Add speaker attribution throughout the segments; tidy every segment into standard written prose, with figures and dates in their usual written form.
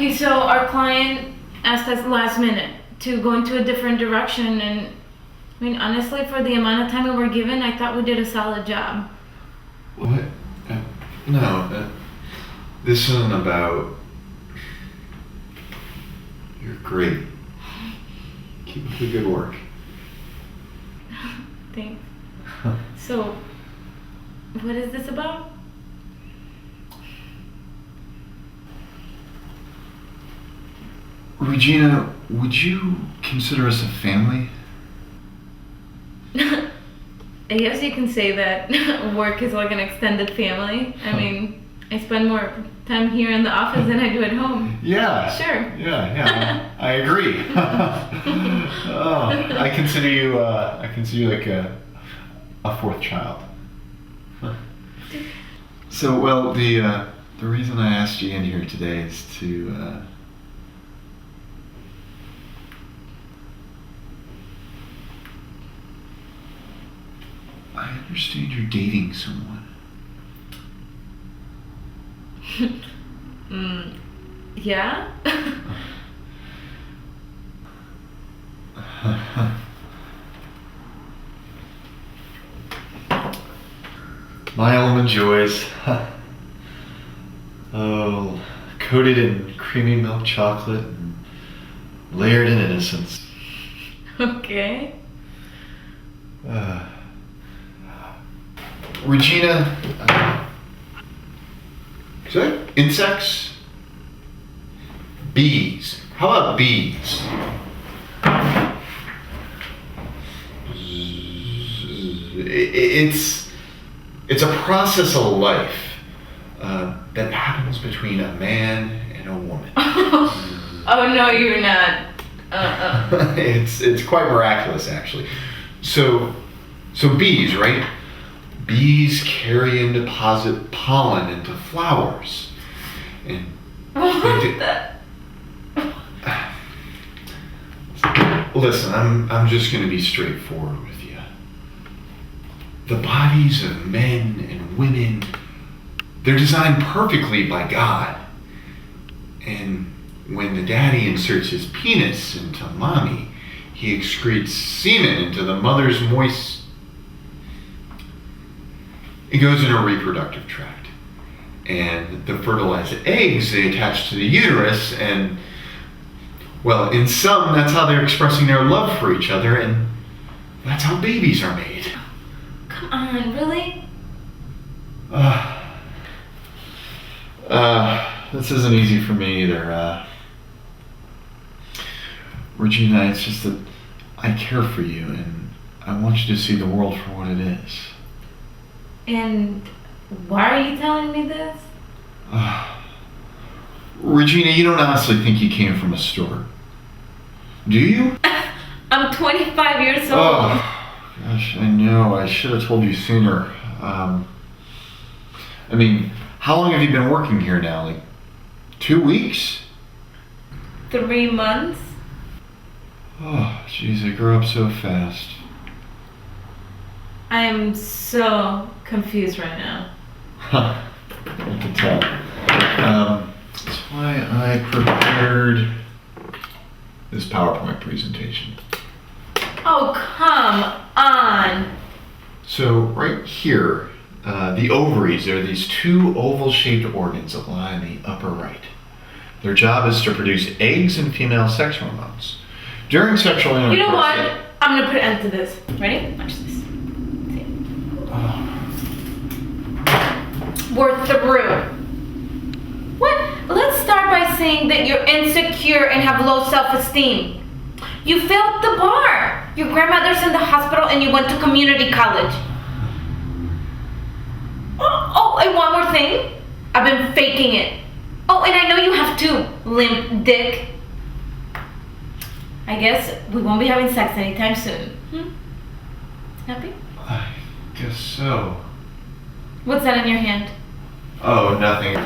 Speaker 1: Okay, so our client asked us last minute to go into a different direction, and I mean, honestly, for the amount of time we were given, I thought we did a solid job.
Speaker 2: What? No, this isn't about... You're great. Keep up the good work.
Speaker 1: Thanks. So, what is this about?
Speaker 2: Regina, would you consider us a family?
Speaker 1: I guess you can say that work is like an extended family. I mean, I spend more time here in the office than I do at home.
Speaker 2: Yeah.
Speaker 1: Sure.
Speaker 2: Yeah, I agree. Oh, I consider you like a fourth child. So, well, the reason I asked you in here today is to I understand you're dating someone.
Speaker 1: Yeah?
Speaker 2: My almond joys. Oh, coated in creamy milk chocolate and layered in innocence.
Speaker 1: Okay.
Speaker 2: Regina, is that insects? Bees. How about bees? It's a process of life that happens between a man and a woman.
Speaker 1: Oh no, you're not.
Speaker 2: It's quite miraculous, actually. So bees, right? Bees carry and deposit pollen into flowers, and listen, I'm just going to be straightforward with you. The bodies of men and women, they're designed perfectly by God. And when the daddy inserts his penis into mommy, he excretes semen into the mother's moist... It goes in her reproductive tract. And the fertilized eggs, they attach to the uterus, and, well, in some, that's how they're expressing their love for each other, and that's how babies are made.
Speaker 1: Come on, really?
Speaker 2: This isn't easy for me either. Regina, it's just that I care for you, and I want you to see the world for what it is.
Speaker 1: And why are you telling me this?
Speaker 2: Regina, you don't honestly think you came from a store, do you?
Speaker 1: I'm 25 years old.
Speaker 2: Oh, gosh, I know. I should have told you sooner. I mean, how long have you been working here now? Like 2 weeks?
Speaker 1: 3 months.
Speaker 2: Oh, jeez, I grew up so fast.
Speaker 1: I am so confused right now.
Speaker 2: I can tell. That's why I prepared this PowerPoint presentation.
Speaker 1: Oh, come on.
Speaker 2: So right here, the ovaries are these two oval-shaped organs that lie in the upper right. Their job is to produce eggs and female sex hormones. During sexual intercourse...
Speaker 1: You know what? I'm gonna put an end to this. Ready? Watch this. See? We're through. What? Let's start by saying that you're insecure and have low self-esteem. You failed the bar. Your grandmother's in the hospital and you went to community college. Oh, and one more thing. I've been faking it. Oh, and I know you have too, limp dick. I guess we won't be having sex anytime soon. Happy?
Speaker 2: I guess so.
Speaker 1: What's that in your hand?
Speaker 2: Oh, nothing.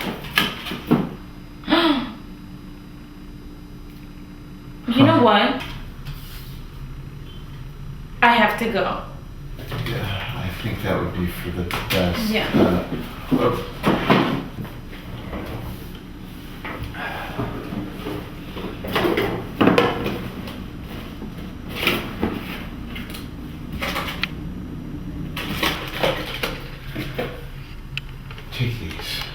Speaker 1: You know what? I have to go.
Speaker 2: Yeah, I think that would be for the best.
Speaker 1: Yeah.
Speaker 2: take these.